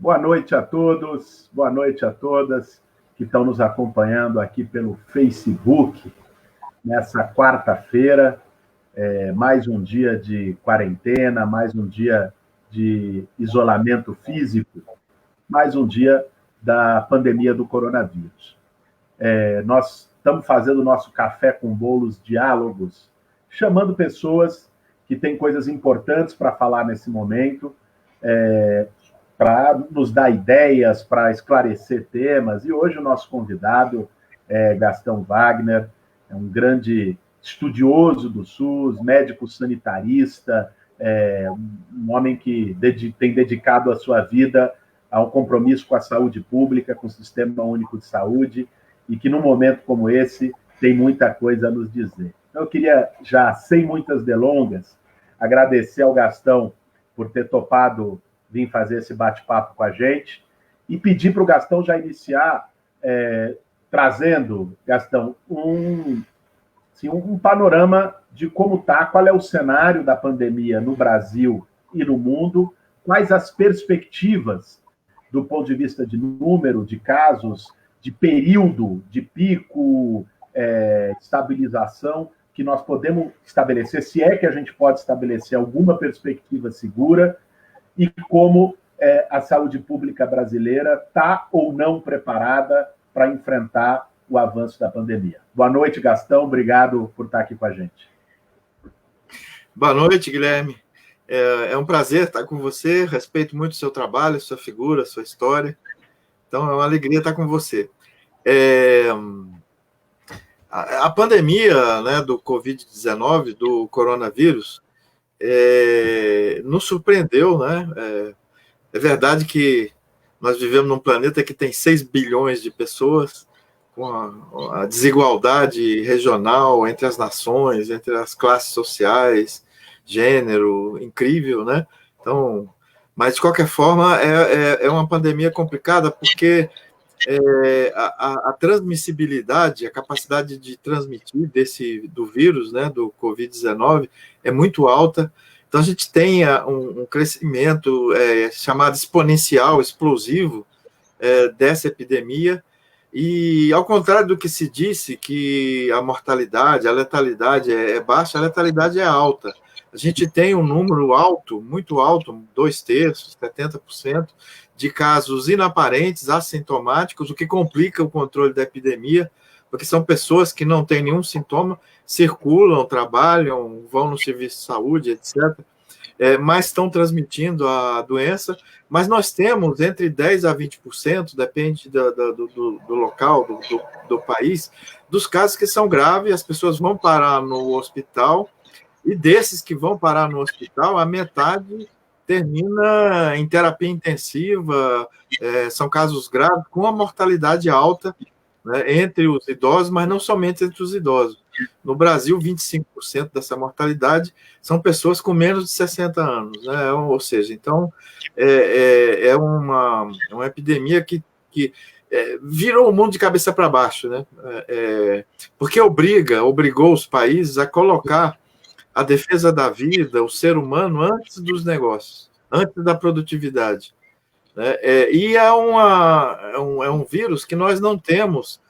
Boa noite a todos, boa noite a todas que estão nos acompanhando aqui pelo Facebook nessa quarta-feira. Mais um dia de quarentena, mais um dia de isolamento físico, mais um dia da pandemia do coronavírus. Nós estamos fazendo o nosso café com bolos diálogos, chamando pessoas que têm coisas importantes para falar nesse momento, para nos dar ideias, para esclarecer temas. E hoje o nosso convidado é Gastão Wagner, é um grande estudioso do SUS, médico sanitarista, um homem que tem dedicado a sua vida ao compromisso com a saúde pública, com o Sistema Único de Saúde, e que num momento como esse tem muita coisa a nos dizer. Então, eu queria, já sem muitas delongas, agradecer ao Gastão por ter topado vir fazer esse bate-papo com a gente e pedir para o Gastão já iniciar trazendo, Gastão, um panorama de como está, qual é o cenário da pandemia no Brasil e no mundo, quais as perspectivas do ponto de vista de número de casos, de período, de pico, estabilização, que nós podemos estabelecer, se é que a gente pode estabelecer alguma perspectiva segura, e como a saúde pública brasileira está ou não preparada para enfrentar o avanço da pandemia. Boa noite, Gastão. Obrigado por estar aqui com a gente. Boa noite, Guilherme. É um prazer estar com você. Respeito muito o seu trabalho, sua figura, sua história. Então, é uma alegria estar com você. A pandemia, né, do Covid-19, do coronavírus, nos surpreendeu, né? É verdade que nós vivemos num planeta que tem 6 bilhões de pessoas, com a desigualdade regional entre as nações, entre as classes sociais, gênero, incrível, né? Então, mas, de qualquer forma, é uma pandemia complicada, porque a transmissibilidade, a capacidade de transmitir do vírus, né, do Covid-19, é muito alta. Então, a gente tem um crescimento chamado exponencial, explosivo, dessa epidemia. E, ao contrário do que se disse, que a mortalidade, a letalidade é baixa, a letalidade é alta. A gente tem um número alto, muito alto, 2/3, 70%, de casos inaparentes, assintomáticos, o que complica o controle da epidemia, porque são pessoas que não têm nenhum sintoma, circulam, trabalham, vão no serviço de saúde, etc., mas estão transmitindo a doença. Mas nós temos entre 10% a 20%, depende do local, do país, dos casos que são graves, as pessoas vão parar no hospital, e desses que vão parar no hospital, a metade termina em terapia intensiva, são casos graves, com a mortalidade alta, né, entre os idosos, mas não somente entre os idosos. No Brasil, 25% dessa mortalidade são pessoas com menos de 60 anos, né? Ou seja, então, é uma epidemia que virou o mundo de cabeça para baixo, né? Porque obrigou os países a colocar a defesa da vida, o ser humano, antes dos negócios, antes da produtividade. Né? E é um vírus que nós não temos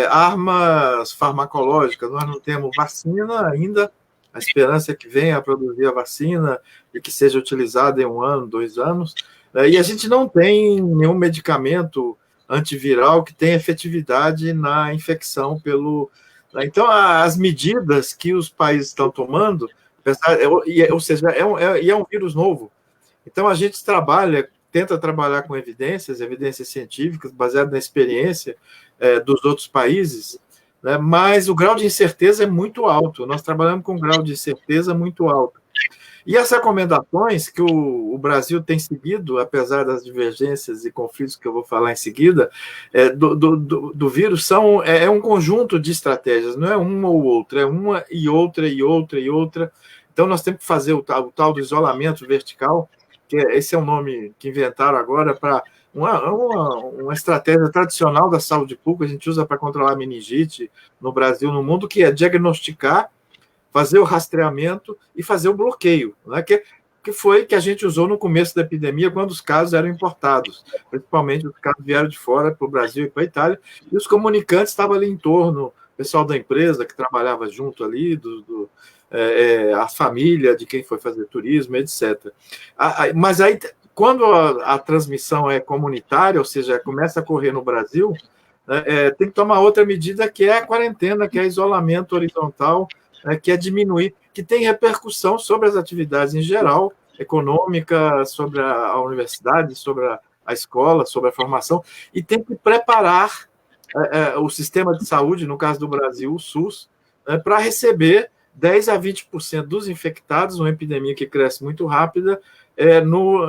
armas farmacológicas, nós não temos vacina ainda. A esperança é que venha a produzir a vacina e que seja utilizada em 1 ano, 2 anos. E a gente não tem nenhum medicamento antiviral que tenha efetividade na infecção pelo... Então, as medidas que os países estão tomando, ou seja, é um vírus novo. Então, a gente tenta trabalhar com evidências científicas, baseadas na experiência dos outros países, né? Mas o grau de incerteza é muito alto. Nós trabalhamos com um grau de incerteza muito alto. E as recomendações que o Brasil tem seguido, apesar das divergências e conflitos que eu vou falar em seguida, do vírus, é um conjunto de estratégias, não é uma ou outra, é uma e outra e outra e outra. Então, nós temos que fazer o tal do isolamento vertical, que esse é o nome que inventaram agora para uma estratégia tradicional da saúde pública, a gente usa para controlar a meningite no Brasil, no mundo, que é diagnosticar, fazer o rastreamento e fazer o bloqueio, né? Que que foi que a gente usou no começo da epidemia, quando os casos eram importados, principalmente os casos vieram de fora para o Brasil e para a Itália, e os comunicantes estavam ali em torno, o pessoal da empresa que trabalhava junto ali, a família de quem foi fazer turismo, etc. Mas aí, quando a transmissão é comunitária, ou seja, começa a correr no Brasil, tem que tomar outra medida, que é a quarentena, que é isolamento horizontal, que é diminuir, que tem repercussão sobre as atividades em geral, econômica, sobre a universidade, sobre a escola, sobre a formação, e tem que preparar o sistema de saúde, no caso do Brasil, o SUS, para receber 10 a 20% dos infectados, uma epidemia que cresce muito rápida,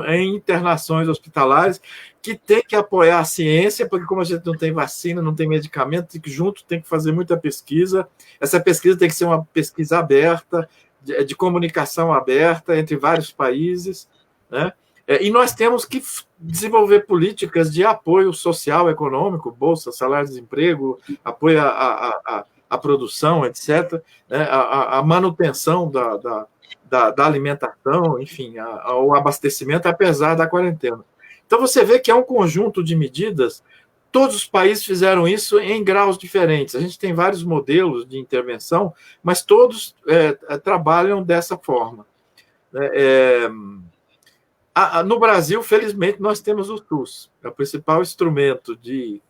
em internações hospitalares, que tem que apoiar a ciência, porque como a gente não tem vacina, não tem medicamento, tem que fazer muita pesquisa. Essa pesquisa tem que ser uma pesquisa aberta, de comunicação aberta entre vários países, né? E nós temos que desenvolver políticas de apoio social, econômico, bolsa, salário-desemprego, apoio à produção, etc., né? A manutenção da alimentação, enfim, o abastecimento, apesar da quarentena. Então, você vê que é um conjunto de medidas, todos os países fizeram isso em graus diferentes. A gente tem vários modelos de intervenção, mas todos trabalham dessa forma. No Brasil, felizmente, nós temos o SUS, é o principal instrumento que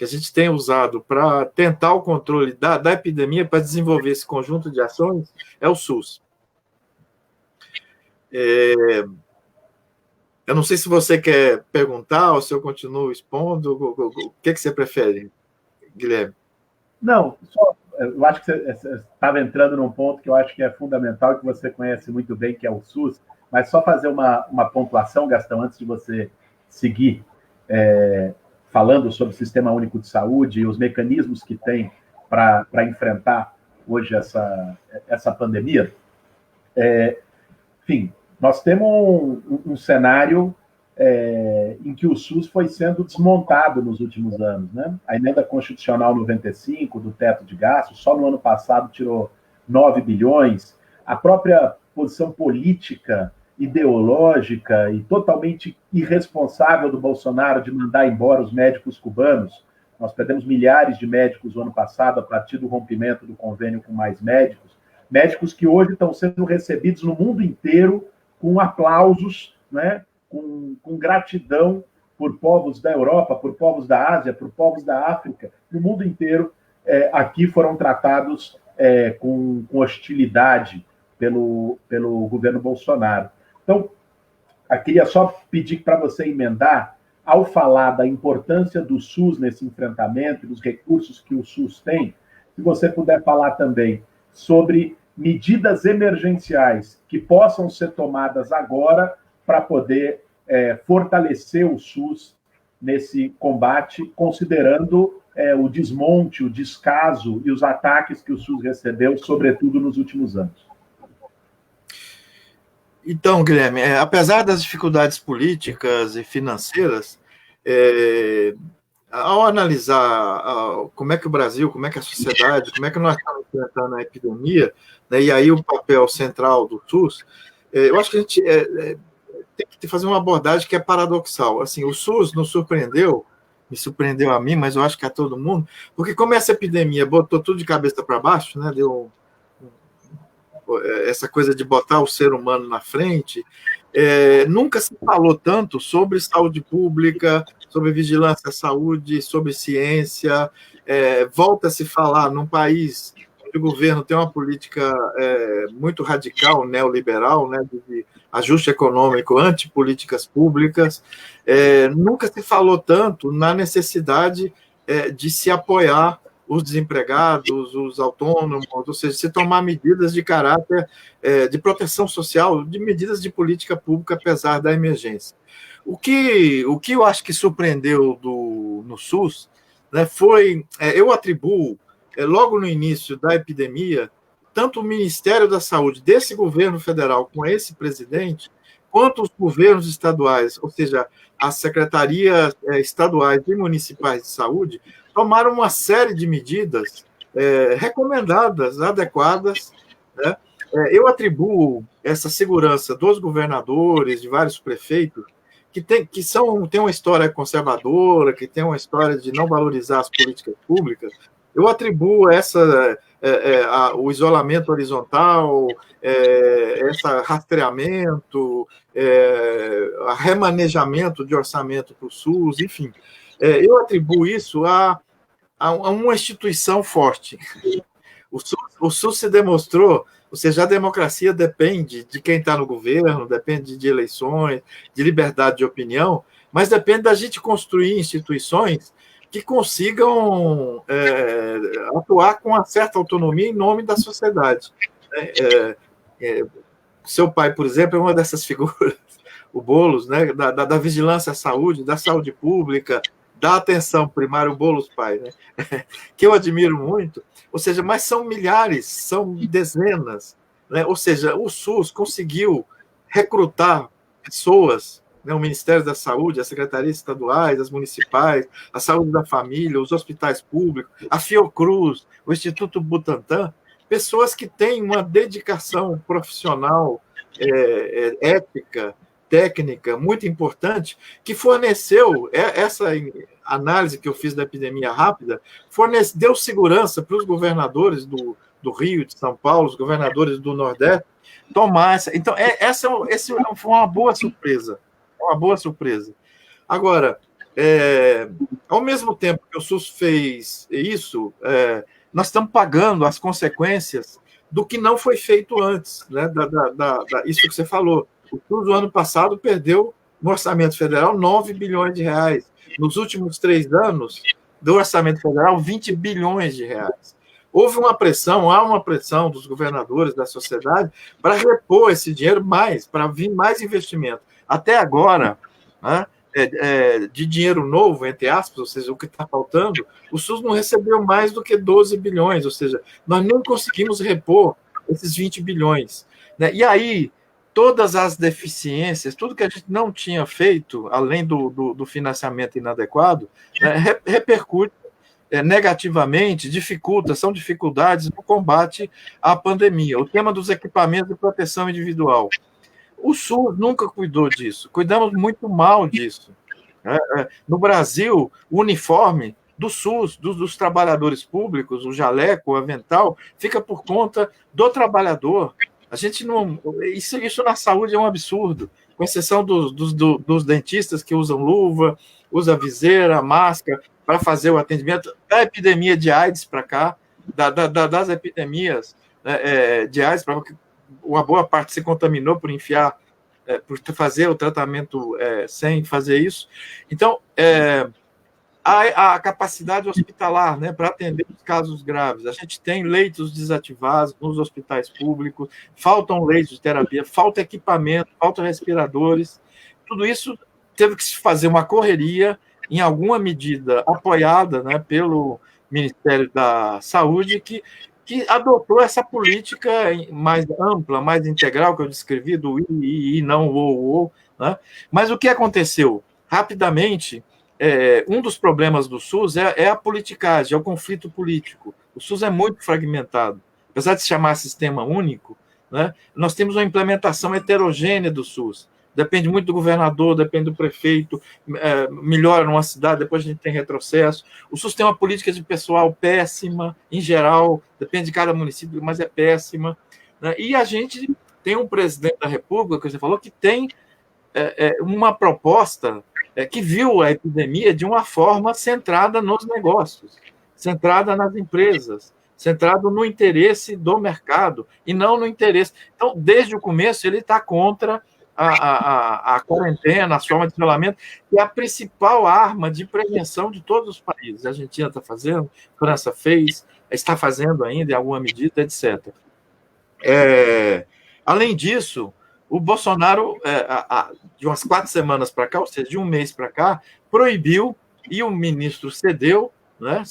a gente tem usado para tentar o controle da epidemia, para desenvolver esse conjunto de ações, é o SUS. Eu não sei se você quer perguntar ou se eu continuo expondo. O que você prefere, Guilherme? Não, eu acho que você estava entrando num ponto que eu acho que é fundamental, que você conhece muito bem, que é o SUS, mas só fazer uma pontuação, Gastão, antes de você seguir falando sobre o Sistema Único de Saúde e os mecanismos que tem para enfrentar hoje essa pandemia. Enfim, nós temos um cenário em que o SUS foi sendo desmontado nos últimos anos, né? A emenda constitucional 95 do teto de gastos, só no ano passado tirou 9 bilhões. A própria posição política, ideológica e totalmente irresponsável do Bolsonaro de mandar embora os médicos cubanos. Nós perdemos milhares de médicos no ano passado a partir do rompimento do convênio com mais médicos. Médicos que hoje estão sendo recebidos no mundo inteiro com aplausos, né? Com gratidão por povos da Europa, por povos da Ásia, por povos da África, no mundo inteiro, aqui foram tratados com hostilidade pelo governo Bolsonaro. Então, eu queria só pedir para você emendar, ao falar da importância do SUS nesse enfrentamento, dos recursos que o SUS tem, se você puder falar também sobre medidas emergenciais que possam ser tomadas agora para poder fortalecer o SUS nesse combate, considerando o desmonte, o descaso e os ataques que o SUS recebeu, sobretudo nos últimos anos. Então, Guilherme, apesar das dificuldades políticas e financeiras, ao analisar como é que o Brasil, como é que a sociedade, como é que nós estamos enfrentando a epidemia, né, e aí o papel central do SUS, eu acho que a gente tem que fazer uma abordagem que é paradoxal. Assim, o SUS nos surpreendeu, me surpreendeu a mim, mas eu acho que a todo mundo, porque como essa epidemia botou tudo de cabeça para baixo, né, deu essa coisa de botar o ser humano na frente, nunca se falou tanto sobre saúde pública, sobre vigilância à saúde, sobre ciência. Volta a se falar num país onde o governo tem uma política muito radical, neoliberal, né, de ajuste econômico, antipolíticas públicas. Nunca se falou tanto na necessidade de se apoiar os desempregados, os autônomos, ou seja, se tomar medidas de caráter de proteção social, de medidas de política pública, apesar da emergência. O que eu acho que surpreendeu no SUS, né, foi, eu atribuo, logo no início da epidemia, tanto o Ministério da Saúde desse governo federal com esse presidente, quanto os governos estaduais, ou seja, as secretarias estaduais e municipais de saúde, tomaram uma série de medidas recomendadas, adequadas, né, eu atribuo essa segurança dos governadores, de vários prefeitos, que tem uma história conservadora, que tem uma história de não valorizar as políticas públicas. Eu atribuo o isolamento horizontal, esse rastreamento, remanejamento de orçamento para o SUS, enfim. Eu atribuo isso a uma instituição forte. O SUS se demonstrou, ou seja, a democracia depende de quem está no governo, depende de eleições, de liberdade de opinião, mas depende da gente construir instituições que consigam atuar com uma certa autonomia em nome da sociedade. Seu pai, por exemplo, é uma dessas figuras, o Boulos, né, da vigilância à saúde, da saúde pública, da atenção primária, o Boulos pai, né, que eu admiro muito, ou seja, mas são milhares, são dezenas, né, ou seja, o SUS conseguiu recrutar pessoas, né, o Ministério da Saúde, as secretarias estaduais, as municipais, a saúde da família, os hospitais públicos, a Fiocruz, o Instituto Butantan, pessoas que têm uma dedicação profissional, ética, técnica muito importante, que forneceu essa análise que eu fiz da epidemia rápida, deu segurança para os governadores do Rio, de São Paulo, os governadores do Nordeste, tomar essa. Então, essa foi uma boa surpresa. Uma boa surpresa. Agora, ao mesmo tempo que o SUS fez isso, nós estamos pagando as consequências do que não foi feito antes, né? Isso que você falou. O SUS, no ano passado, perdeu no orçamento federal 9 bilhões de reais. Nos últimos 3 anos, do orçamento federal, 20 bilhões de reais. Há uma pressão dos governadores, da sociedade, para repor esse dinheiro mais, para vir mais investimento. Até agora, né, de dinheiro novo, entre aspas, ou seja, o que está faltando, o SUS não recebeu mais do que 12 bilhões, ou seja, nós não conseguimos repor esses 20 bilhões. Né? E aí, todas as deficiências, tudo que a gente não tinha feito, além do financiamento inadequado, né, repercute negativamente, são dificuldades no combate à pandemia. O tema dos equipamentos de proteção individual. O SUS nunca cuidou disso, cuidamos muito mal disso. No Brasil, o uniforme do SUS, dos trabalhadores públicos, o jaleco, o avental, fica por conta do trabalhador. A gente não. Isso na saúde é um absurdo, com exceção dos dentistas que usam luva, usa viseira, máscara, para fazer o atendimento. Da epidemia de AIDS para cá, das epidemias de AIDS, uma boa parte se contaminou por por fazer o tratamento sem fazer isso. Então, a capacidade hospitalar, né, para atender os casos graves. A gente tem leitos desativados nos hospitais públicos, faltam leitos de terapia, falta equipamento, falta respiradores. Tudo isso teve que se fazer uma correria, em alguma medida apoiada, né, pelo Ministério da Saúde, que adotou essa política mais ampla, mais integral, que eu descrevi, do I, não o, né? Mas o que aconteceu? Rapidamente, um dos problemas do SUS é a politicagem, é o conflito político. O SUS é muito fragmentado. Apesar de se chamar sistema único, né, nós temos uma implementação heterogênea do SUS. Depende muito do governador, depende do prefeito, melhora numa cidade, depois a gente tem retrocesso. O SUS tem uma política de pessoal péssima, em geral, depende de cada município, mas é péssima. Né? E a gente tem um presidente da República, que você falou, que tem uma proposta que viu a epidemia de uma forma centrada nos negócios, centrada nas empresas, centrado no interesse do mercado e não no interesse. Então, desde o começo, ele está contra a quarentena, a forma de isolamento, que é a principal arma de prevenção de todos os países. A Argentina está fazendo, a França fez, está fazendo ainda em alguma medida, etc. Além disso, o Bolsonaro, de umas 4 semanas para cá, ou seja, de um mês para cá, proibiu, e o ministro cedeu, né,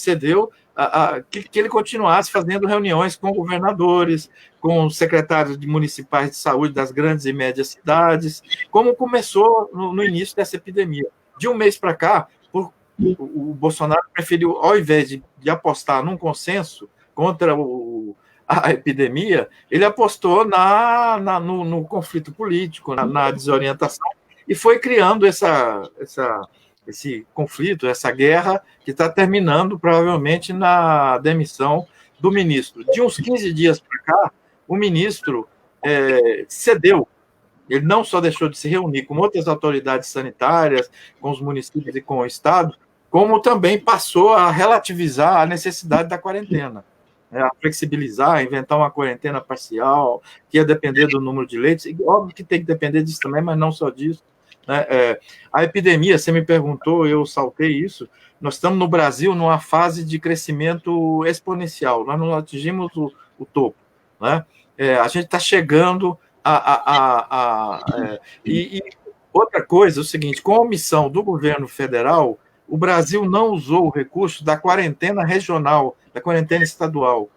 que ele continuasse fazendo reuniões com governadores, com secretários municipais de saúde das grandes e médias cidades, como começou no início dessa epidemia. De um mês para cá, o Bolsonaro preferiu, ao invés de apostar num consenso contra a epidemia, ele apostou no conflito político, na desorientação, e foi criando esse conflito, essa guerra, que está terminando provavelmente na demissão do ministro. De uns 15 dias para cá, o ministro cedeu. Ele não só deixou de se reunir com outras autoridades sanitárias, com os municípios e com o Estado, como também passou a relativizar a necessidade da quarentena, a flexibilizar, a inventar uma quarentena parcial, que ia depender do número de leitos. E óbvio que tem que depender disso também, mas não só disso. A epidemia, você me perguntou, eu saltei isso, nós estamos no Brasil numa fase de crescimento exponencial, nós não atingimos o topo, né? A gente está chegando e outra coisa é o seguinte, com a omissão do governo federal, o Brasil não usou o recurso da quarentena regional, da quarentena estadual.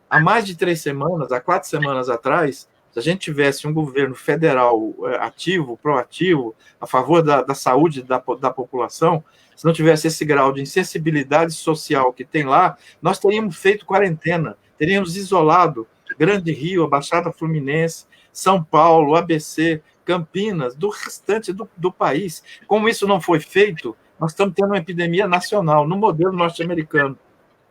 Há mais de 3 semanas, há 4 semanas atrás, se a gente tivesse um governo federal ativo, proativo, a favor da saúde da população, se não tivesse esse grau de insensibilidade social que tem lá, nós teríamos feito quarentena, teríamos isolado Grande Rio, a Baixada Fluminense, São Paulo, ABC, Campinas, do restante do país. Como isso não foi feito, nós estamos tendo uma epidemia nacional, no modelo norte-americano.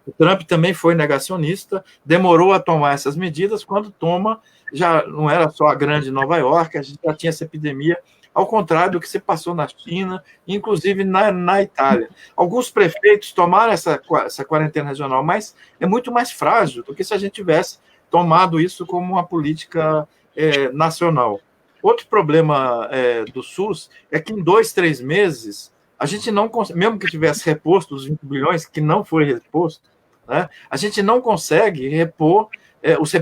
O Trump também foi negacionista, demorou a tomar essas medidas, quando toma, já não era só a grande Nova York, a gente já tinha essa epidemia, ao contrário do que se passou na China, inclusive na Itália. Alguns prefeitos tomaram essa quarentena regional, mas é muito mais frágil do que se a gente tivesse tomado isso como uma política nacional. Outro problema do SUS é que em 2, 3 meses, a gente não consegue, mesmo que tivesse reposto os 20 bilhões, que não foi reposto, né, a gente não consegue repor os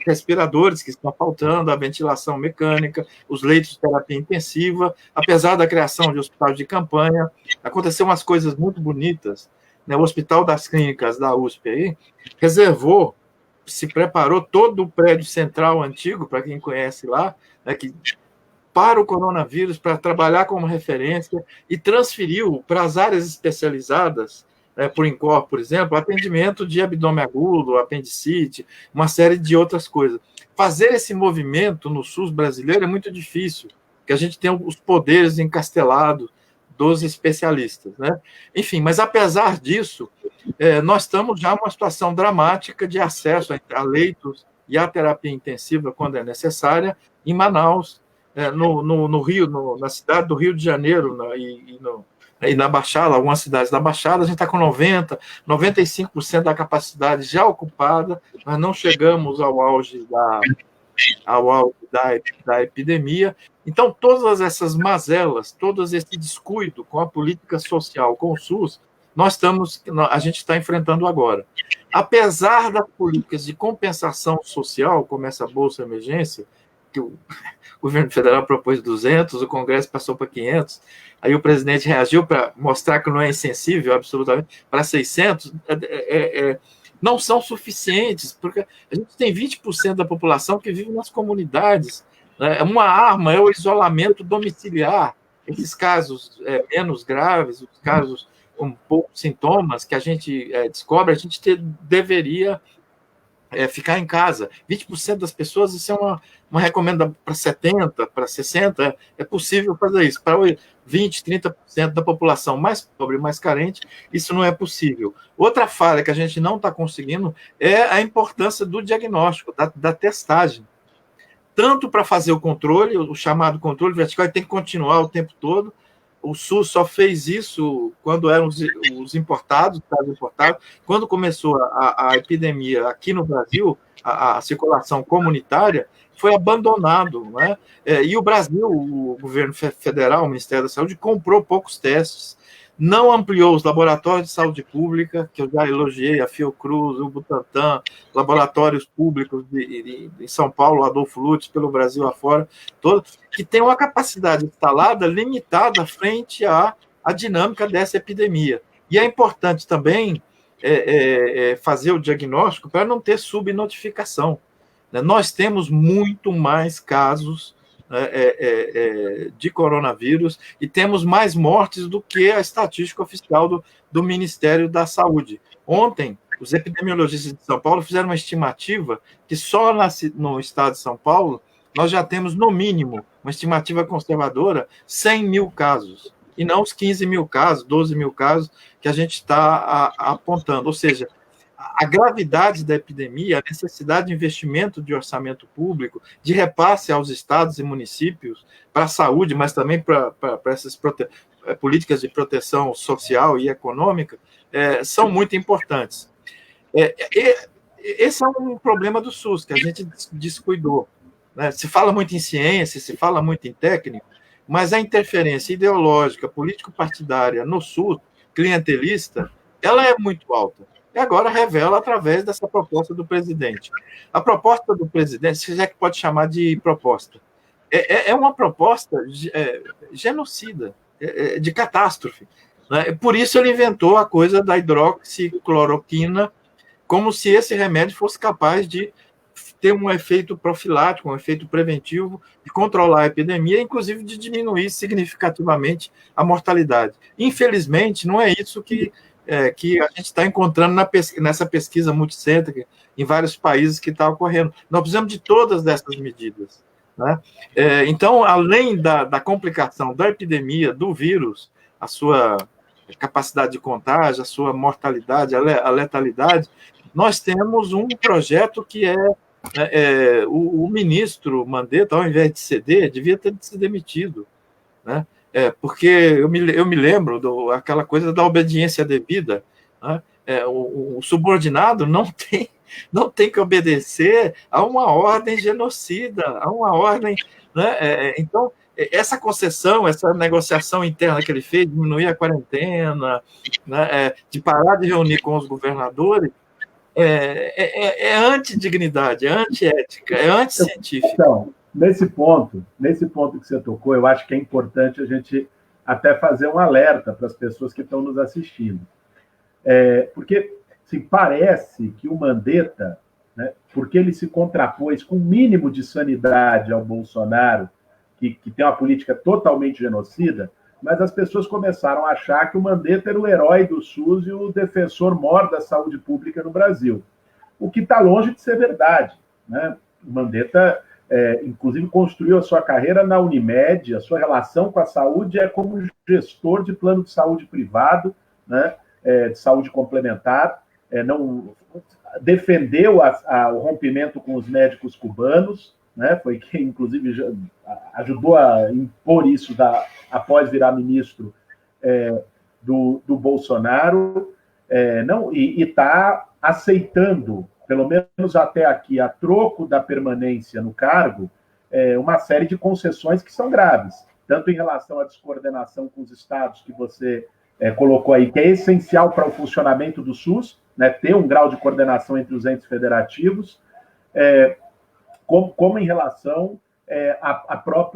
respiradores que estão faltando, a ventilação mecânica, os leitos de terapia intensiva, apesar da criação de hospitais de campanha. Aconteceu umas coisas muito bonitas, né? O Hospital das Clínicas da USP aí reservou, se preparou todo o prédio central antigo, para quem conhece lá, né, para o coronavírus, para trabalhar como referência, e transferiu para as áreas especializadas, por INCOR, por exemplo, atendimento de abdômen agudo, apendicite, uma série de outras coisas. Fazer esse movimento no SUS brasileiro é muito difícil, porque a gente tem os poderes encastelados dos especialistas, né? Enfim, mas apesar disso, nós estamos já numa situação dramática de acesso a leitos e a terapia intensiva, quando é necessária, em Manaus, no Rio, na cidade do Rio de Janeiro, e na Baixada, algumas cidades da Baixada, a gente está com 95% da capacidade já ocupada, nós não chegamos ao auge da epidemia. Então, todas essas mazelas, todo esse descuido com a política social, com o SUS, a gente está enfrentando agora. Apesar das políticas de compensação social, como essa Bolsa Emergência, que o governo federal propôs 200, o Congresso passou para 500, aí o presidente reagiu para mostrar que não é insensível, absolutamente, para 600, não são suficientes, porque a gente tem 20% da população que vive nas comunidades. Né? Uma arma é o isolamento domiciliar. Esses casos menos graves, os casos com poucos sintomas que a gente descobre, a gente deveria ficar em casa. 20% das pessoas, isso é uma recomenda para 70%, para 60%, é possível fazer isso. Para 20%, 30% da população mais pobre, mais carente, isso não é possível. Outra falha que a gente não está conseguindo é a importância do diagnóstico, da testagem. Tanto para fazer o controle, o chamado controle vertical, tem que continuar o tempo todo. O SUS só fez isso quando eram os importados, quando começou a epidemia aqui no Brasil, a circulação comunitária, foi abandonado, né? E o Brasil, o governo federal, o Ministério da Saúde, comprou poucos testes, não ampliou os laboratórios de saúde pública, que eu já elogiei, a Fiocruz, o Butantan, laboratórios públicos de São Paulo, Adolfo Lutz, pelo Brasil afora, todos, que tem uma capacidade instalada limitada frente à dinâmica dessa epidemia. E é importante também fazer o diagnóstico para não ter subnotificação. Nós temos muito mais casos de coronavírus e temos mais mortes do que a estatística oficial do Ministério da Saúde. Ontem, Os epidemiologistas de São Paulo fizeram uma estimativa que só no estado de São Paulo nós já temos, no mínimo, uma estimativa conservadora, 100 mil casos, e não os 15 mil casos, 12 mil casos que a gente está apontando. Ou seja, a gravidade da epidemia, a necessidade de investimento de orçamento público, de repasse aos estados e municípios para a saúde, mas também para essas políticas de proteção social e econômica, são muito importantes. Esse é um problema do SUS, que a gente descuidou. Né? Se fala muito em ciência, se fala muito em técnico, mas a interferência ideológica, político-partidária no SUS, clientelista, ela é muito alta. E agora revela através dessa proposta do presidente. A proposta do presidente, se é que pode chamar de proposta, é uma proposta genocida, de catástrofe. Né? Por isso ele inventou a coisa da hidroxicloroquina, como se esse remédio fosse capaz de ter um efeito profilático, um efeito preventivo, de controlar a epidemia, inclusive de diminuir significativamente a mortalidade. Infelizmente, não é isso que a gente está encontrando nessa pesquisa multicêntrica em vários países que está ocorrendo. Nós precisamos de todas essas medidas. Né? Então, além da complicação da epidemia, do vírus, a sua capacidade de contágio, a sua mortalidade, a letalidade, nós temos um projeto que o ministro Mandetta, ao invés de ceder, devia ter se demitido, né? Porque eu me lembro aquela coisa da obediência devida, né? O subordinado não tem que obedecer a uma ordem genocida, a uma ordem, né? Então, essa concessão, essa negociação interna que ele fez, diminuir a quarentena, né? De parar de reunir com os governadores, é antidignidade, é antiética, é anticientífico. Então, nesse ponto que você tocou, eu acho que é importante a gente até fazer um alerta para as pessoas que estão nos assistindo. Porque assim, parece que o Mandetta, né, porque ele se contrapôs com o mínimo de sanidade ao Bolsonaro, que tem uma política totalmente genocida, mas as pessoas começaram a achar que o Mandetta era o herói do SUS e o defensor mor da saúde pública no Brasil, o que está longe de ser verdade. Né? O Mandetta, inclusive, construiu a sua carreira na Unimed, a sua relação com a saúde é como gestor de plano de saúde privado, né? De saúde complementar, não defendeu o rompimento com os médicos cubanos, né? Foi quem, inclusive, ajudou a impor isso após virar ministro do Bolsonaro, e está aceitando, pelo menos até aqui, a troco da permanência no cargo, uma série de concessões que são graves, tanto em relação à descoordenação com os estados, que você colocou aí, que é essencial para o funcionamento do SUS, né, ter um grau de coordenação entre os entes federativos, como em relação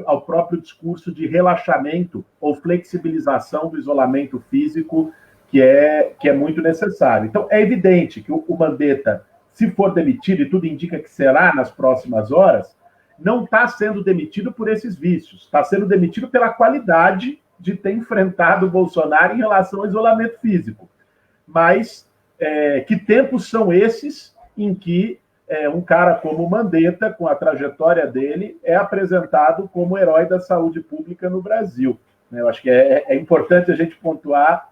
ao próprio discurso de relaxamento ou flexibilização do isolamento físico, que é muito necessário. Então, é evidente que o Mandetta, se for demitido, e tudo indica que será nas próximas horas, não está sendo demitido por esses vícios, está sendo demitido pela qualidade de ter enfrentado o Bolsonaro em relação ao isolamento físico. Mas que tempos são esses em que um cara como o Mandetta, com a trajetória dele, é apresentado como herói da saúde pública no Brasil? Eu acho que é importante a gente pontuar,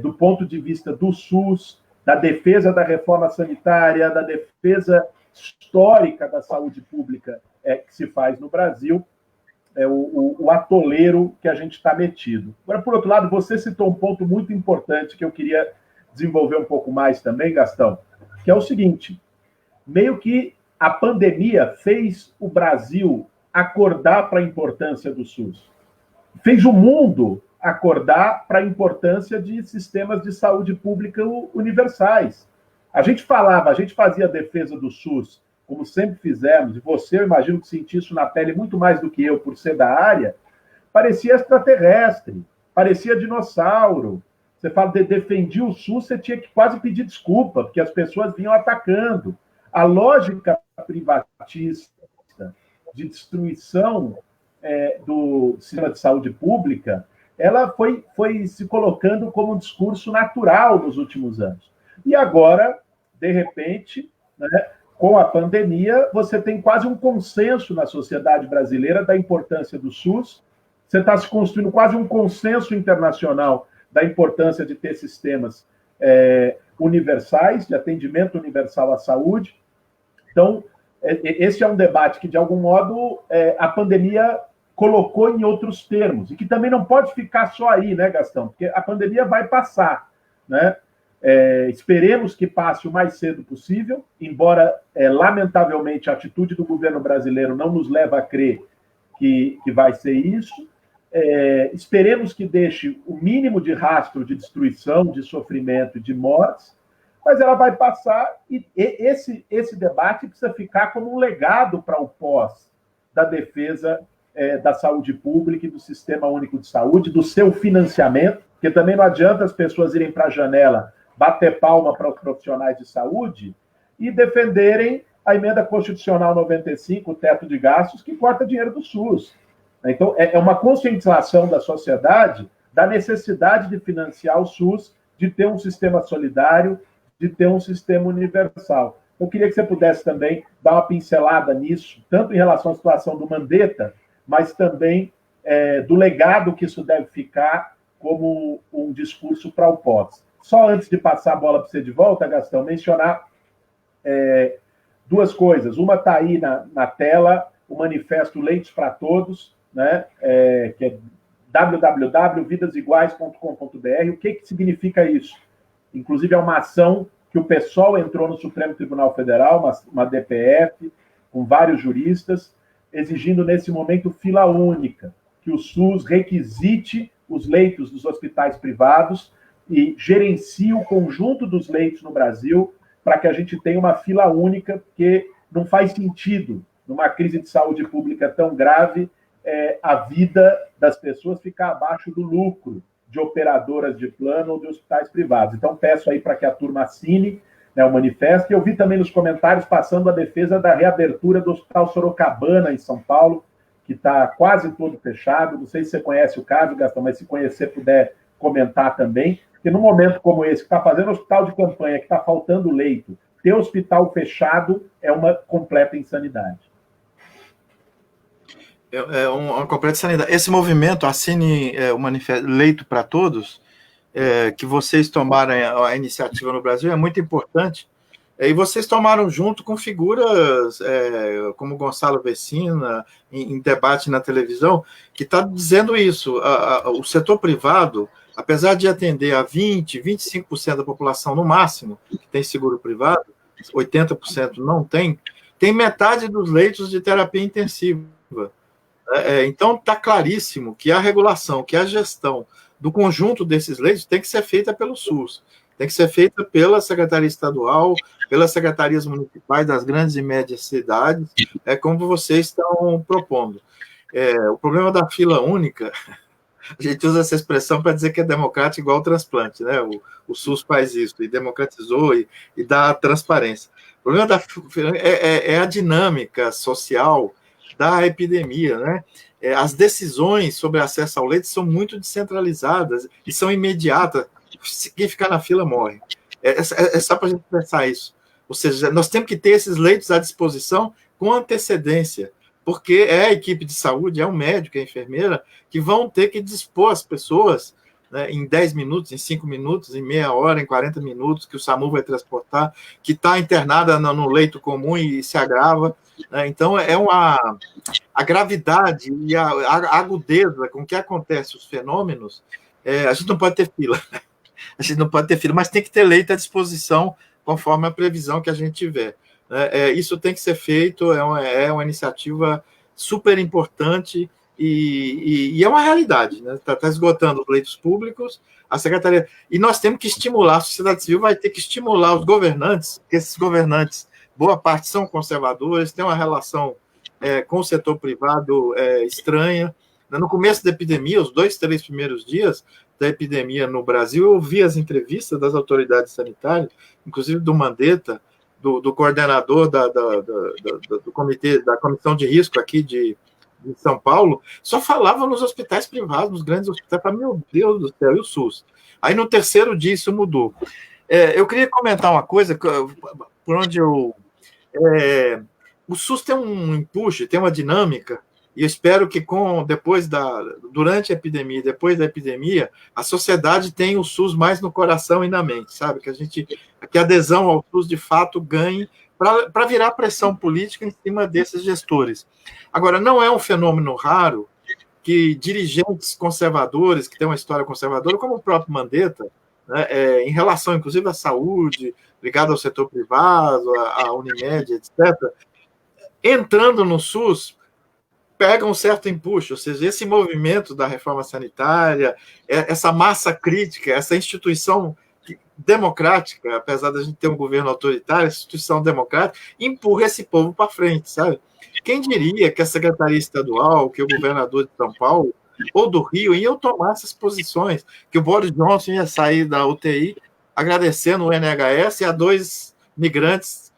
do ponto de vista do SUS, da defesa da reforma sanitária, da defesa histórica da saúde pública que se faz no Brasil, o atoleiro que a gente está metido. Agora, por outro lado, você citou um ponto muito importante que eu queria desenvolver um pouco mais também, Gastão, que é o seguinte: meio que a pandemia fez o Brasil acordar para a importância do SUS. Fez o mundo acordar para a importância de sistemas de saúde pública universais. A gente fazia a defesa do SUS, como sempre fizemos, e você, eu imagino que sentiu isso na pele muito mais do que eu, por ser da área, parecia extraterrestre, parecia dinossauro. Você fala de defendia o SUS, você tinha que quase pedir desculpa, porque as pessoas vinham atacando. A lógica privatista de destruição do sistema de saúde pública, ela foi se colocando como um discurso natural nos últimos anos. E agora, de repente, né, com a pandemia, você tem quase um consenso na sociedade brasileira da importância do SUS. Você está se construindo quase um consenso internacional da importância de ter sistemas universais, de atendimento universal à saúde. Então, esse é um debate que, de algum modo, a pandemia colocou em outros termos, e que também não pode ficar só aí, né, Gastão? Porque a pandemia vai passar, né? Esperemos que passe o mais cedo possível, embora, lamentavelmente, a atitude do governo brasileiro não nos leva a crer que vai ser isso. Esperemos que deixe o mínimo de rastro de destruição, de sofrimento e de mortes, mas ela vai passar, e esse debate precisa ficar como um legado para o pós da defesa da saúde pública e do Sistema Único de Saúde, do seu financiamento, porque também não adianta as pessoas irem para a janela bater palma para os profissionais de saúde e defenderem a emenda constitucional 95, o teto de gastos, que corta dinheiro do SUS. Então, é uma conscientização da sociedade da necessidade de financiar o SUS, de ter um sistema solidário, de ter um sistema universal. Eu queria que você pudesse também dar uma pincelada nisso, tanto em relação à situação do Mandetta, mas também do legado que isso deve ficar como um discurso para o pós. Só antes de passar a bola para você de volta, Gastão, mencionar duas coisas. Uma está aí na tela, o manifesto Leitos para Todos, né? Que é www.vidasiguais.com.br. O que significa isso? Inclusive, é uma ação que o PSOL entrou no Supremo Tribunal Federal, uma DPF, com vários juristas, exigindo, nesse momento, fila única, que o SUS requisite os leitos dos hospitais privados e gerencie o conjunto dos leitos no Brasil para que a gente tenha uma fila única, porque não faz sentido, numa crise de saúde pública tão grave, a vida das pessoas ficar abaixo do lucro de operadoras de plano ou de hospitais privados. Então, peço aí para que a turma assine, né, o manifesto. E eu vi também nos comentários passando a defesa da reabertura do Hospital Sorocabana, em São Paulo, que está quase todo fechado. Não sei se você conhece o caso, Gastão, mas se conhecer, puder comentar também. Porque num momento como esse, que está fazendo hospital de campanha, que está faltando leito, ter hospital fechado é uma completa insanidade. É uma completa insanidade. Esse movimento, assine o manifesto Leito para Todos, que vocês tomaram a iniciativa no Brasil, é muito importante. E vocês tomaram junto com figuras como Gonçalo Vecina, em debate na televisão, que está dizendo isso. O setor privado, apesar de atender a 20%, 25% da população no máximo, que tem seguro privado, 80% não tem metade dos leitos de terapia intensiva. Então, está claríssimo que a regulação, que a gestão do conjunto desses leitos tem que ser feita pelo SUS, tem que ser feita pela Secretaria Estadual, pelas secretarias municipais das grandes e médias cidades, como vocês estão propondo. O problema da fila única, a gente usa essa expressão para dizer que é democrático igual ao transplante, né? O SUS faz isso, e democratizou e dá transparência. O problema da fila é a dinâmica social da epidemia, né? As decisões sobre acesso ao leite são muito descentralizadas e são imediatas. Quem ficar na fila morre. É só para a gente pensar isso. Ou seja, nós temos que ter esses leitos à disposição com antecedência, porque é a equipe de saúde, é o médico, é a enfermeira, que vão ter que dispor as pessoas, né, em 10 minutos, em 5 minutos, em meia hora, em 40 minutos, que o SAMU vai transportar, que está internada no leito comum e se agrava. Então, a gravidade e a agudeza com que acontecem os fenômenos, a gente não pode ter fila. A gente não pode ter fila, mas tem que ter leito à disposição conforme a previsão que a gente tiver. Isso tem que ser feito, é uma iniciativa super importante e é uma realidade. Está esgotando os leitos públicos, a Secretaria... E nós temos que estimular, a sociedade civil vai ter que estimular os governantes, porque esses governantes, boa parte são conservadores, têm uma relação com o setor privado estranha. No começo da epidemia, os 2, 3 primeiros dias da epidemia no Brasil, eu vi as entrevistas das autoridades sanitárias, inclusive do Mandetta, do coordenador do comitê, da comissão de risco aqui de São Paulo, só falava nos hospitais privados, nos grandes hospitais, para meu Deus do céu, e o SUS? Aí no terceiro dia isso mudou. Eu queria comentar uma coisa, por onde o SUS tem um empuxo, tem uma dinâmica, e eu espero que durante a epidemia, depois da epidemia, a sociedade tenha o SUS mais no coração e na mente, sabe? Que a adesão ao SUS de fato ganhe para virar pressão política em cima desses gestores. Agora, não é um fenômeno raro que dirigentes conservadores, que têm uma história conservadora, como o próprio Mandetta, né, em relação, inclusive, à saúde, ligado ao setor privado, à Unimed, etc., entrando no SUS, pega um certo empuxo, ou seja, esse movimento da reforma sanitária, essa massa crítica, essa instituição democrática, apesar da gente ter um governo autoritário, essa instituição democrática empurra esse povo para frente, sabe? Quem diria que a Secretaria Estadual, que o governador de São Paulo ou do Rio iam tomar essas posições, que o Boris Johnson ia sair da UTI agradecendo o NHS e a 2 migrantes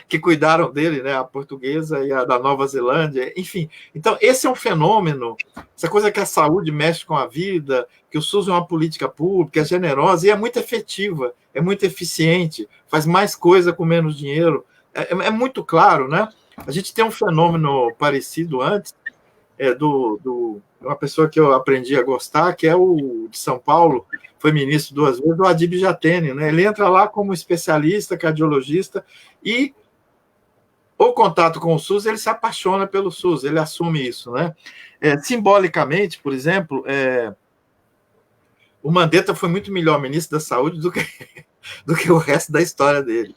que cuidaram dele, né, a portuguesa e a da Nova Zelândia, enfim. Então, esse é um fenômeno, essa coisa que a saúde mexe com a vida, que o SUS é uma política pública, é generosa e é muito efetiva, é muito eficiente, faz mais coisa com menos dinheiro. É muito claro, né? A gente tem um fenômeno parecido antes, uma pessoa que eu aprendi a gostar, que é o de São Paulo, foi ministro 2 vezes, o Adib Jatene, né? Ele entra lá como especialista, cardiologista, e o contato com o SUS, ele se apaixona pelo SUS, ele assume isso, né? Simbolicamente, por exemplo, o Mandetta foi muito melhor ministro da Saúde do que o resto da história dele.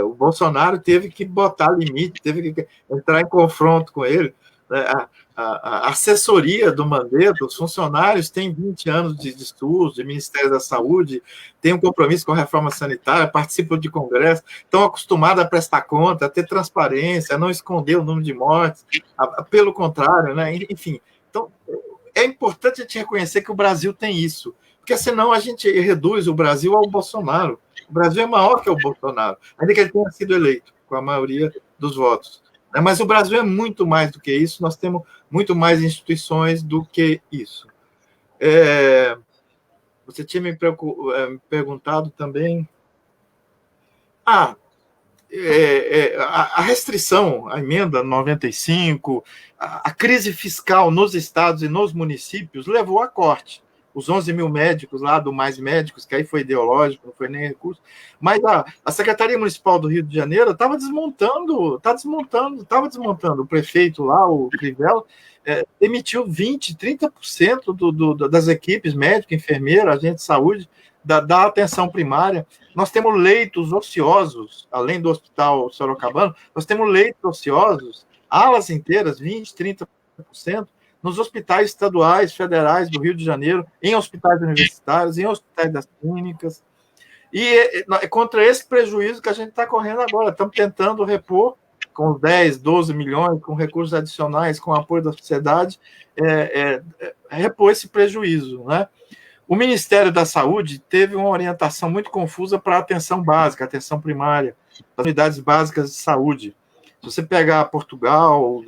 O Bolsonaro teve que botar limite, teve que entrar em confronto com ele. A assessoria do Mandetta, os funcionários têm 20 anos de estudos, de Ministério da Saúde, têm um compromisso com a reforma sanitária, participam de congresso, estão acostumados a prestar conta, a ter transparência, a não esconder o número de mortes, pelo contrário, né? Enfim. Então, é importante a gente reconhecer que o Brasil tem isso, porque senão a gente reduz o Brasil ao Bolsonaro. O Brasil é maior que o Bolsonaro, ainda que ele tenha sido eleito com a maioria dos votos. Mas o Brasil é muito mais do que isso, nós temos muito mais instituições do que isso. Você tinha me perguntado também... a restrição, a emenda 95, a crise fiscal nos estados e nos municípios levou à corte. Os 11 mil médicos lá do Mais Médicos, que aí foi ideológico, não foi nem recurso, mas a Secretaria Municipal do Rio de Janeiro estava desmontando. O prefeito lá, o Crivella, emitiu 20%, 30% das equipes, médico, enfermeiro, agente de saúde, da atenção primária. Nós temos leitos ociosos, além do Hospital Sorocabano, nós temos leitos ociosos, alas inteiras, 20%, 30%, nos hospitais estaduais, federais do Rio de Janeiro, em hospitais universitários, em hospitais das clínicas. E é contra esse prejuízo que a gente está correndo agora. Estamos tentando repor com 10, 12 milhões, com recursos adicionais, com apoio da sociedade, repor esse prejuízo, né? O Ministério da Saúde teve uma orientação muito confusa para a atenção básica, atenção primária, as unidades básicas de saúde. Se você pegar Portugal,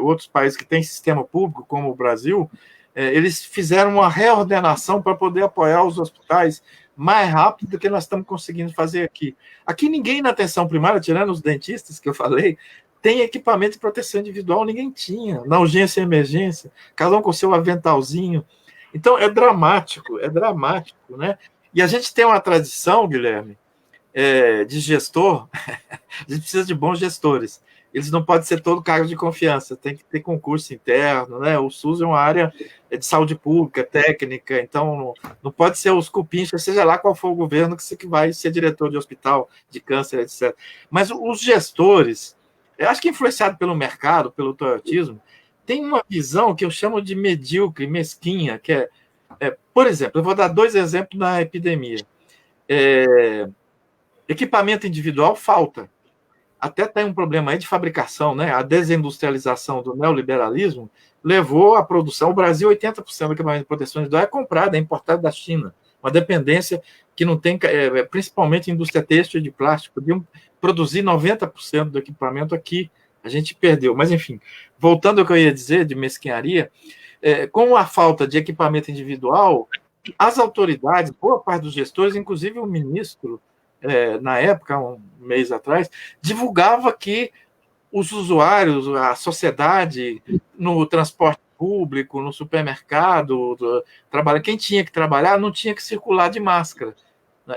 outros países que têm sistema público, como o Brasil, eles fizeram uma reordenação para poder apoiar os hospitais mais rápido do que nós estamos conseguindo fazer aqui. Aqui ninguém na atenção primária, tirando os dentistas que eu falei, tem equipamento de proteção individual, ninguém tinha. Na urgência e emergência, cada um com seu aventalzinho. Então, é dramático, né? E a gente tem uma tradição, Guilherme, de gestor, a gente precisa de bons gestores. Eles não podem ser todo cargo de confiança, tem que ter concurso interno, né? O SUS é uma área de saúde pública, técnica, então não pode ser os cupinchas, seja lá qual for o governo que vai ser diretor de hospital, de câncer, etc. Mas os gestores, eu acho que influenciado pelo mercado, pelo toyotismo, tem uma visão que eu chamo de medíocre, mesquinha, que por exemplo, eu vou dar 2 exemplos na epidemia. Equipamento individual falta. Até tem um problema aí de fabricação, né? A desindustrialização do neoliberalismo levou à produção. O Brasil, 80% do equipamento de proteção individual é comprado, é importado da China. Uma dependência que não tem, principalmente indústria têxtil e de plástico. Podiam produzir 90% do equipamento aqui. A gente perdeu. Mas, enfim, voltando ao que eu ia dizer de mesquinharia, com a falta de equipamento individual, as autoridades, boa parte dos gestores, inclusive o ministro, na época, um mês atrás, divulgava que os usuários, a sociedade, no transporte público, no supermercado, quem tinha que trabalhar não tinha que circular de máscara.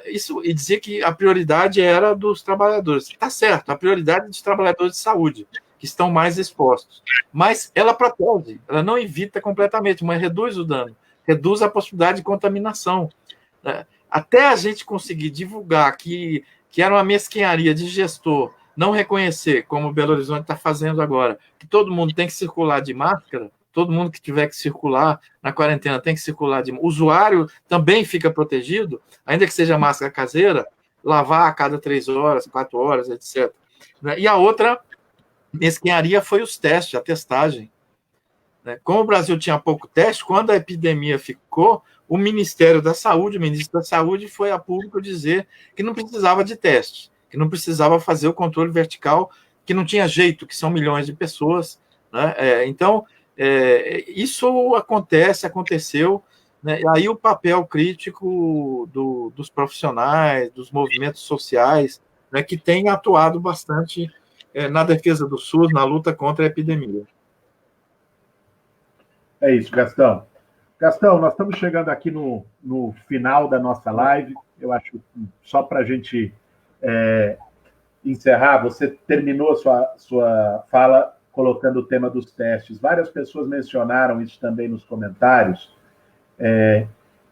Isso, e dizia que a prioridade era dos trabalhadores. Está certo, a prioridade é dos trabalhadores de saúde, que estão mais expostos. Mas ela protege, ela não evita completamente, mas reduz o dano, reduz a possibilidade de contaminação. Até a gente conseguir divulgar que era uma mesquinharia de gestor não reconhecer, como o Belo Horizonte está fazendo agora, que todo mundo tem que circular de máscara, todo mundo que tiver que circular na quarentena tem que circular de máscara. O usuário também fica protegido, ainda que seja máscara caseira, lavar a cada 3 horas, 4 horas, etc. E a outra mesquinharia foi os testes, a testagem. Como o Brasil tinha pouco teste, quando a epidemia ficou, o Ministério da Saúde, o ministro da Saúde foi a público dizer que não precisava de teste, que não precisava fazer o controle vertical, que não tinha jeito, que são milhões de pessoas. Então, isso aconteceu, e aí o papel crítico dos profissionais, dos movimentos sociais, que têm atuado bastante na defesa do SUS, na luta contra a epidemia. É isso, Gastão. Gastão, nós estamos chegando aqui no final da nossa live. Eu acho, só para a gente encerrar, você terminou sua fala colocando o tema dos testes. Várias pessoas mencionaram isso também nos comentários.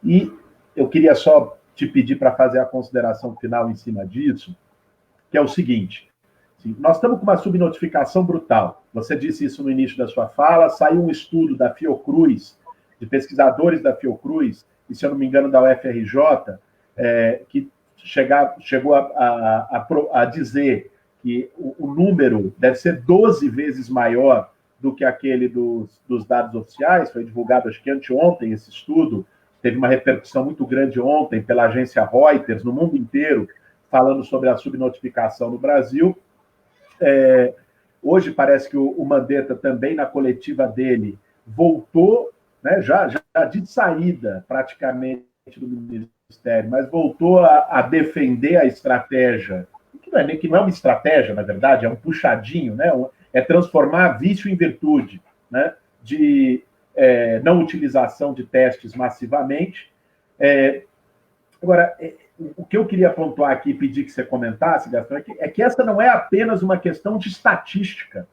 E eu queria só te pedir para fazer a consideração final em cima disso, que é o seguinte: nós estamos com uma subnotificação brutal. Você disse isso no início da sua fala. Saiu um estudo da Fiocruz, de pesquisadores da Fiocruz, e, se eu não me engano, da UFRJ, que chegou a dizer que o número deve ser 12 vezes maior do que aquele dos dados oficiais. Foi divulgado, acho que anteontem, esse estudo. Teve uma repercussão muito grande ontem pela agência Reuters, no mundo inteiro, falando sobre a subnotificação no Brasil. Hoje parece que o Mandetta também, na coletiva dele, voltou, já de saída praticamente do Ministério, mas voltou a defender a estratégia, que não é uma estratégia, na verdade, é um puxadinho, é transformar vício em virtude, de não utilização de testes massivamente. Agora, o que eu queria pontuar aqui e pedir que você comentasse, Gastão, é que essa não é apenas uma questão de estatística.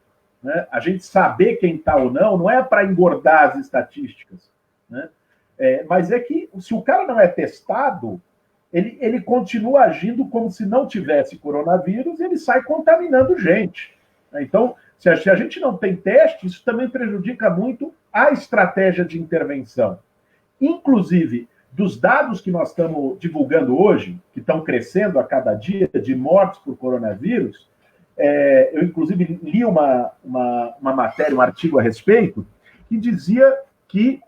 A gente saber quem está ou não é para engordar as estatísticas. Mas é que, se o cara não é testado, ele continua agindo como se não tivesse coronavírus e ele sai contaminando gente. Então, se a gente não tem teste, isso também prejudica muito a estratégia de intervenção. Inclusive, dos dados que nós estamos divulgando hoje, que estão crescendo a cada dia, de mortes por coronavírus, eu, inclusive, li uma matéria, um artigo a respeito, que dizia que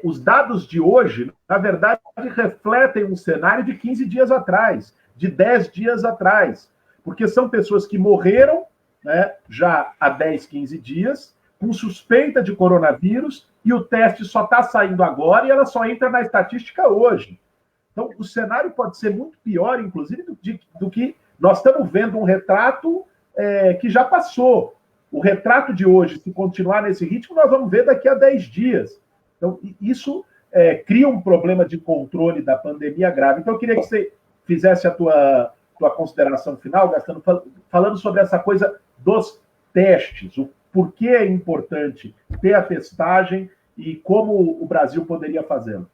os dados de hoje, na verdade, refletem um cenário de 15 dias atrás, de 10 dias atrás, porque são pessoas que morreram já há 10, 15 dias, com suspeita de coronavírus, e o teste só está saindo agora e ela só entra na estatística hoje. Então, o cenário pode ser muito pior, inclusive, do que nós estamos vendo um retrato que já passou. O retrato de hoje, se continuar nesse ritmo, nós vamos ver daqui a 10 dias. Então, isso cria um problema de controle da pandemia grave. Então, eu queria que você fizesse a tua consideração final, Gastão, falando sobre essa coisa dos testes, o porquê é importante ter a testagem e como o Brasil poderia fazê-lo.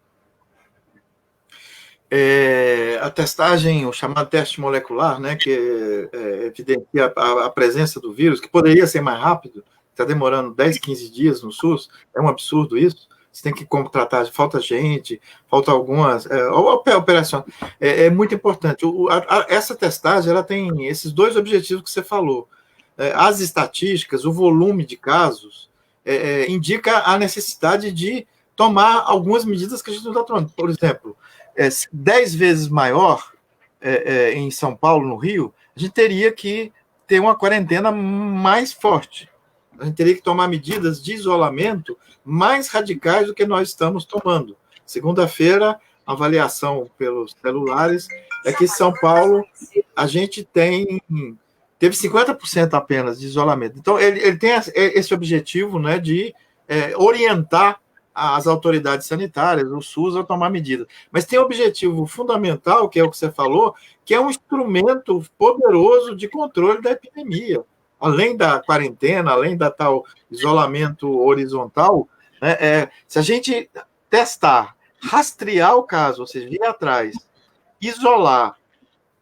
A testagem, o chamado teste molecular, que evidencia a presença do vírus, que poderia ser mais rápido, está demorando 10, 15 dias no SUS, é um absurdo isso. Você tem que contratar, falta gente, falta algumas, operação. É muito importante. Essa testagem ela tem esses dois objetivos que você falou. As estatísticas, o volume de casos, indica a necessidade de tomar algumas medidas que a gente não está tomando. Por exemplo, 10 vezes maior em São Paulo, no Rio, a gente teria que ter uma quarentena mais forte. A gente teria que tomar medidas de isolamento mais radicais do que nós estamos tomando. Segunda-feira, a avaliação pelos celulares é que em São Paulo a gente teve 50% apenas de isolamento. Então, ele tem esse objetivo, né, de orientar as autoridades sanitárias, o SUS, a tomar medidas. Mas tem um objetivo fundamental, que é o que você falou, que é um instrumento poderoso de controle da epidemia. Além da quarentena, além da tal isolamento horizontal, né, se a gente testar, rastrear o caso, ou seja, ir atrás, isolar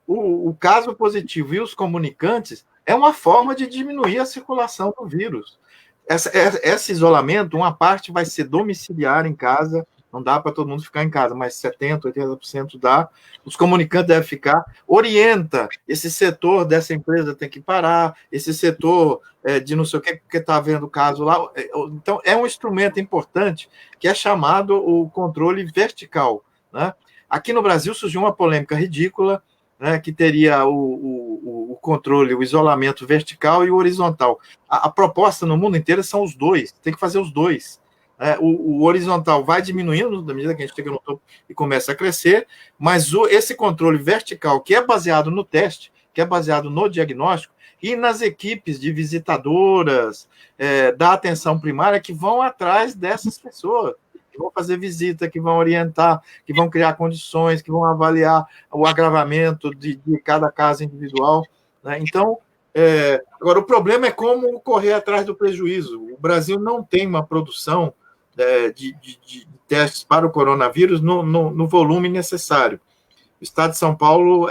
o caso positivo e os comunicantes, é uma forma de diminuir a circulação do vírus. Esse isolamento, uma parte vai ser domiciliar em casa, não dá para todo mundo ficar em casa, mas 70%, 80% dá. Os comunicantes devem ficar. Orienta, esse setor dessa empresa tem que parar, esse setor de não sei o que, porque está havendo caso lá. Então, é um instrumento importante que é chamado o controle vertical, né? Aqui no Brasil surgiu uma polêmica ridícula, né, que teria o controle, o isolamento vertical e o horizontal. A proposta no mundo inteiro são os dois, tem que fazer os dois. O horizontal vai diminuindo na medida que a gente chega no topo e começa a crescer, mas esse controle vertical, que é baseado no teste, que é baseado no diagnóstico, e nas equipes de visitadoras, da atenção primária, que vão atrás dessas pessoas, que vão fazer visita, que vão orientar, que vão criar condições, que vão avaliar o agravamento de cada caso individual, né? Então, agora, o problema é como correr atrás do prejuízo. O Brasil não tem uma produção de testes para o coronavírus no volume necessário. O Estado de São Paulo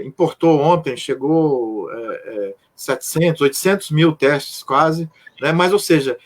importou ontem, chegou 700, 800 mil testes quase, né? Mas, ou seja,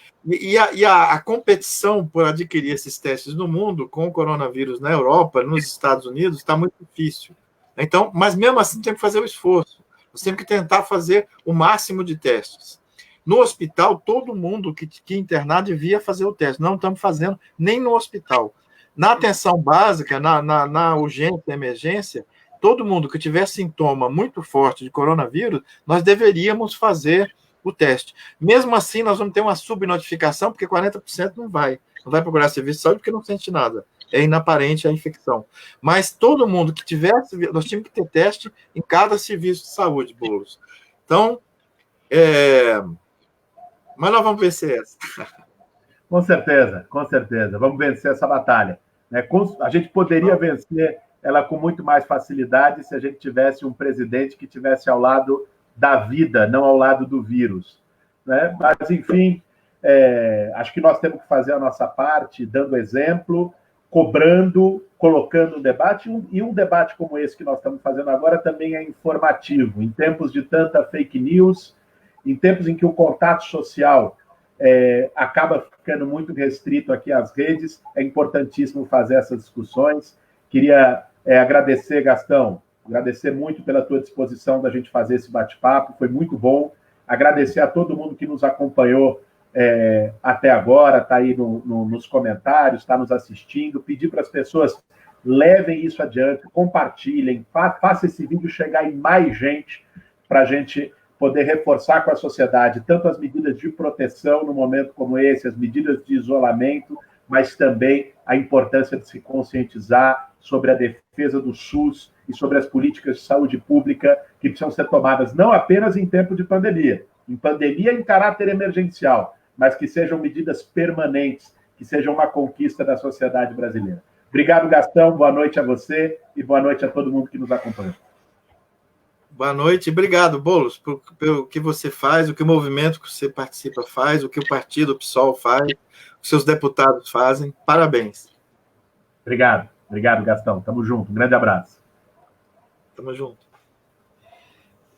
a competição por adquirir esses testes no mundo com o coronavírus na Europa, nos Estados Unidos, está muito difícil. Então, mas mesmo assim tem que fazer o esforço. Nós temos que tentar fazer o máximo de testes. No hospital, todo mundo que internar devia fazer o teste. Não estamos fazendo nem no hospital. Na atenção básica, na urgência, emergência, todo mundo que tiver sintoma muito forte de coronavírus, nós deveríamos fazer o teste. Mesmo assim, nós vamos ter uma subnotificação, porque 40% não vai procurar serviço de saúde porque não sente nada. É inaparente a infecção. Mas todo mundo que tivesse, nós tínhamos que ter teste em cada serviço de saúde, Boulos. Então, mas nós vamos vencer essa. Com certeza, com certeza. Vamos vencer essa batalha, né? A gente poderia vencer ela com muito mais facilidade se a gente tivesse um presidente que tivesse ao lado da vida, não ao lado do vírus, né? Mas, enfim, acho que nós temos que fazer a nossa parte, dando exemplo, cobrando, colocando um debate, e um debate como esse que nós estamos fazendo agora também é informativo. Em tempos de tanta fake news, em tempos em que o contato social acaba ficando muito restrito aqui às redes, é importantíssimo fazer essas discussões. Queria agradecer, Gastão, agradecer muito pela tua disposição da gente fazer esse bate-papo, foi muito bom. Agradecer a todo mundo que nos acompanhou até agora, está aí nos comentários, está nos assistindo. Pedir para as pessoas levem isso adiante, compartilhem, faça esse vídeo chegar em mais gente, para a gente poder reforçar com a sociedade tanto as medidas de proteção no momento como esse, as medidas de isolamento, mas também a importância de se conscientizar sobre a defesa do SUS e sobre as políticas de saúde pública que precisam ser tomadas não apenas em tempo de pandemia, em pandemia em caráter emergencial, mas que sejam medidas permanentes, que sejam uma conquista da sociedade brasileira. Obrigado, Gastão, boa noite a você e boa noite a todo mundo que nos acompanha. Boa noite, obrigado, Boulos, pelo que você faz, o que o movimento que você participa faz, o que o partido, o PSOL faz, o que seus deputados fazem. Parabéns. Obrigado, Gastão. Tamo junto. Um grande abraço. Tamo junto.